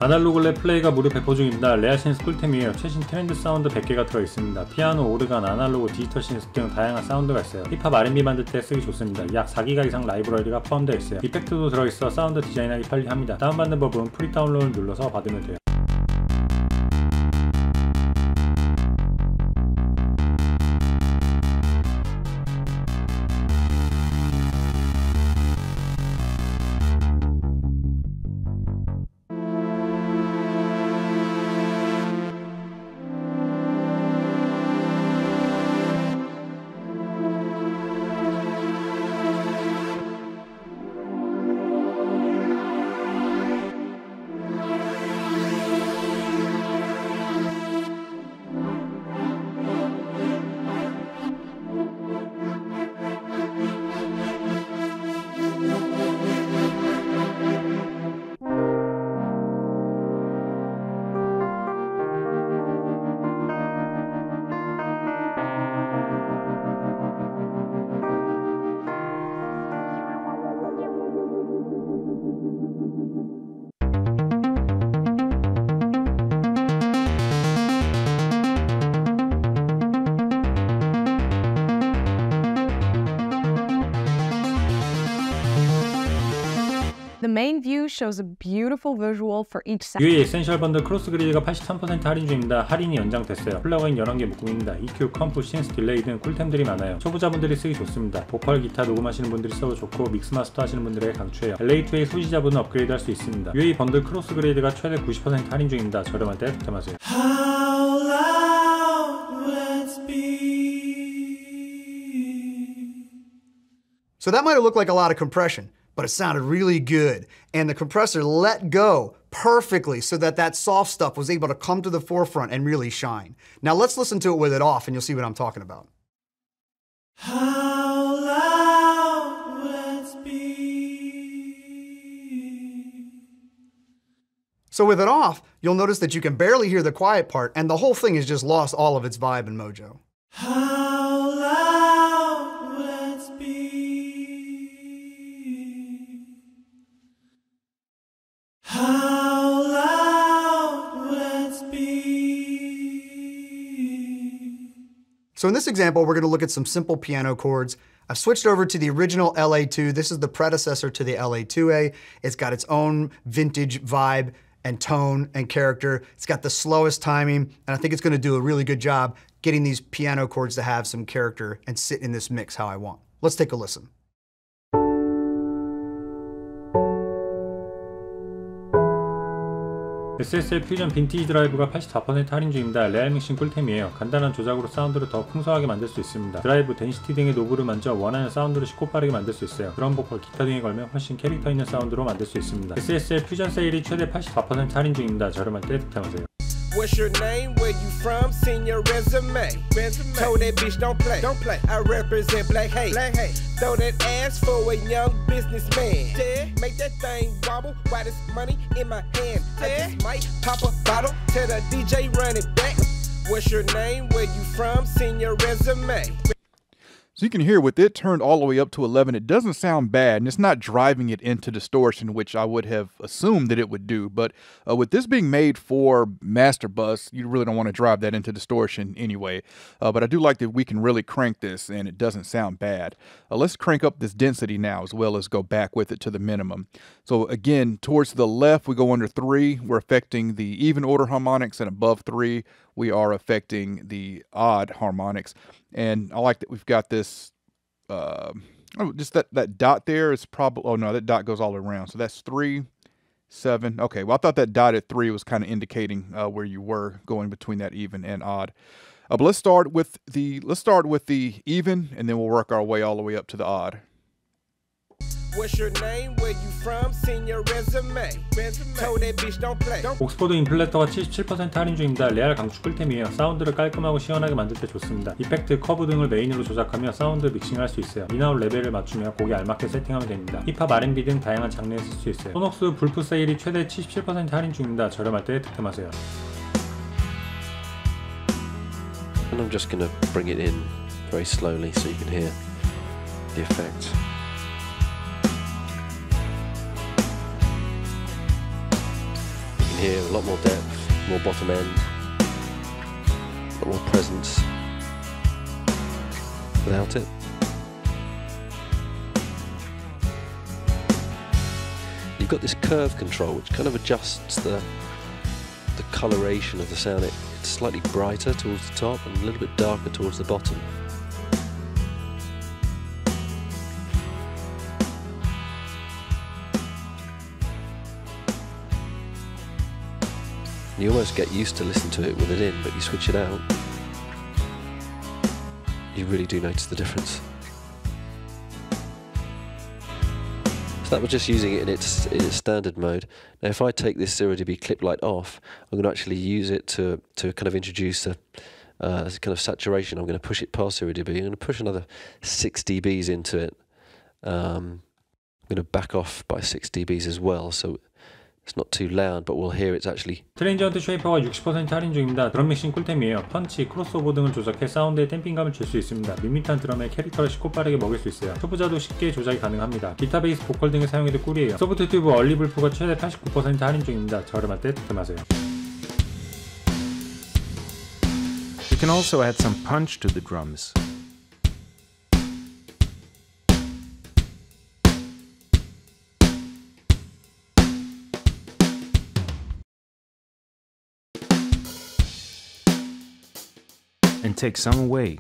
아날로그 랩 플레이가 무료 배포 중입니다. 레아 신스 꿀템이에요. 최신 트렌드 사운드 100개가 들어있습니다. 피아노, 오르간, 아날로그, 디지털 신스 등 다양한 사운드가 있어요. 힙합 R&B 만들 때 쓰기 좋습니다. 약 4기가 이상 라이브러리가 포함되어 있어요. 이펙트도 들어있어 사운드 디자인하기 편리합니다. 다운받는 법은 프리 다운로드를 눌러서 받으면 돼요. The main view shows a beautiful visual for each sound. UA 에센셜 번들 크로스그레이드가 83% 할인 중입니다. 할인이 연장됐어요. 플러그인 11개 묶음입니다. EQ, 컴프, 신스, 딜레이 등 꿀템들이 많아요. 초보자분들이 쓰기 좋습니다. 보컬, 기타 녹음하시는 분들이 써도 좋고 믹스 마스터 하시는 분들에게 강추해요. LA2A 소지자분은 업그레이드 할 수 있습니다. UA 번들 크로스그레이드가 최대 90% 할인 중입니다. 저렴할 때 득템하세요. How loud let's be. So that might have looked like a lot of compression, but it sounded really good. And the compressor let go perfectly so that that soft stuff was able to come to the forefront and really shine. Now let's listen to it with it off and you'll see what I'm talking about. How loud let's be. So with it off, you'll notice that you can barely hear the quiet part and the whole thing has just lost all of its vibe and mojo. How loud let's be. How loud let's be. So in this example, we're going to look at some simple piano chords. I've switched over to the original LA2. This is the predecessor to the LA2A. It's got its own vintage vibe and tone and character. It's got the slowest timing, and I think it's going to do a really good job getting these piano chords to have some character and sit in this mix how I want. Let's take a listen. SSL 퓨전 빈티지 드라이브가 84% 할인 중입니다. 레알 믹싱 꿀템이에요. 간단한 조작으로 사운드를 더 풍성하게 만들 수 있습니다. 드라이브, 덴시티 등의 노브를 만져 원하는 사운드를 쉽고 빠르게 만들 수 있어요. 드럼, 보컬, 기타 등에 걸면 훨씬 캐릭터 있는 사운드로 만들 수 있습니다. SSL 퓨전 세일이 최대 84% 할인 중입니다. 저렴할 때 득템하세요. What's your name? Where you from? Send your resume. Told that bitch don't play. I represent black hate. Throw that ass for a young businessman. Yeah. Make that thing wobble while there's money in my hand. I just might pop a bottle. Tell the DJ run it back. What's your name? Where you from? Send your resume. So you can hear with it turned all the way up to 11, it doesn't sound bad, and it's not driving it into distortion, which I would have assumed that it would do. But with this being made for master bus, you really don't want to drive that into distortion anyway. But I do like that we can really crank this, and it doesn't sound bad. Let's crank up this density now, as well as go back with it to the minimum. So again, towards the left, we go under 3. We're affecting the even order harmonics, and above 3, we are affecting the odd harmonics. And I like that we've got this, just that dot there is probably, oh no, that dot goes all around. So that's 3, 7. Okay, well I thought that dot at 3 was kind of indicating where you were going between that even and odd. But let's start with the even, and then we'll work our way all the way up to the odd. What's your name? Where you from? Send your resume. Told that bitch don't play. 옥스포드 인플레터가 77% 할인 중입니다. 레알 강추 꿀템이에요. 사운드를 깔끔하고 시원하게 만들 때 좋습니다. 이펙트, 커브 등을 메인으로 조작하며 사운드 믹싱을 할 수 있어요. 인아웃 레벨을 맞추며 곡에 알맞게 세팅하면 됩니다. 힙합, R&B 등 다양한 장르에 쓸 수 있어요. 소녹스 불프 세일이 최대 77% 할인 중입니다. 저렴할 때 득템하세요. And I'm just going to bring it in very slowly so you can hear the effect. hear a lot more depth, more bottom end, a lot more presence without it. You've got this curve control which kind of adjusts the coloration of the sound. It's slightly brighter towards the top and a little bit darker towards the bottom. You almost get used to listening to it with it in, but you switch it out, you really do notice the difference. So that was just using it in its standard mode. Now if I take this 0 dB clip light off, I'm going to actually use it to kind of introduce a kind of saturation. I'm going to push it past 0 dB. I'm going to push another 6 dBs into it. I'm going to back off by 6 dBs as well, so it's not too loud, but we'll hear it's actually. 트랜지언트 쉐이퍼가 60% 할인 중입니다. 드럼 믹싱 꿀템이에요. 펀치, 크로스오버 등을 조작해 사운드에 댐핑감을 줄 수 있습니다. 밋밋한 드럼에 캐릭터를 쉽고 빠르게 먹일 수 있어요. 초보자도 쉽게 조작이 가능합니다. 기타, 베이스, 보컬 등을 사용해도 꿀이에요. 소프트튜브 얼리블프가 최대 89% 할인 중입니다. 저렴할 때 득템하세요. You can also add some punch to the drums. And take some away.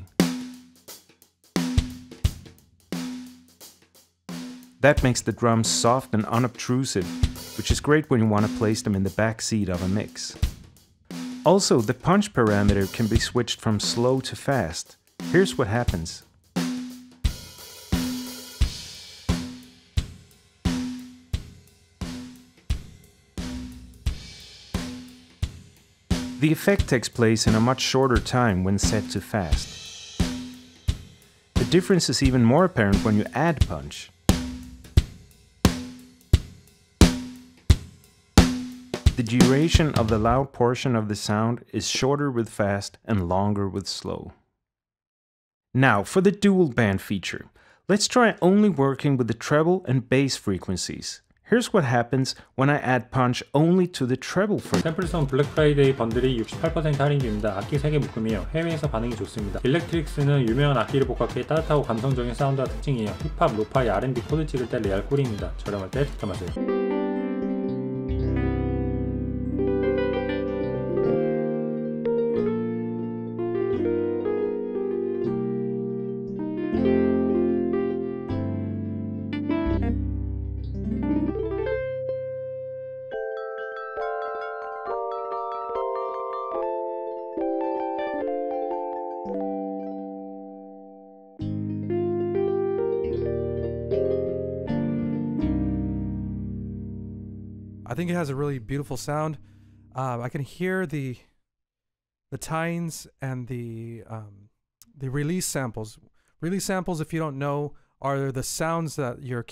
That makes the drums soft and unobtrusive, which is great when you want to place them in the back seat of a mix. Also, the punch parameter can be switched from slow to fast. Here's what happens. The effect takes place in a much shorter time when set to fast. The difference is even more apparent when you add punch. The duration of the loud portion of the sound is shorter with fast and longer with slow. Now for the dual band feature. Let's try only working with the treble and bass frequencies. Here's what happens when I add punch only to the treble frequency. 샘플슨 블랙 프라이데이 번들이 68% 할인 중입니다. 악기 3개 묶음이에요. 해외에서 반응이 좋습니다. 일렉트릭스는 유명한 악기를 복합해 따뜻하고 감성적인 사운드가 특징이에요. 힙합, 로파이, R&B 코드 찍을 때 레알 꿀입니다. 저렴할 때 득템하세요. I think it has a really beautiful sound. I can hear the tines and the release samples. Release samples, if you don't know, are the sounds that your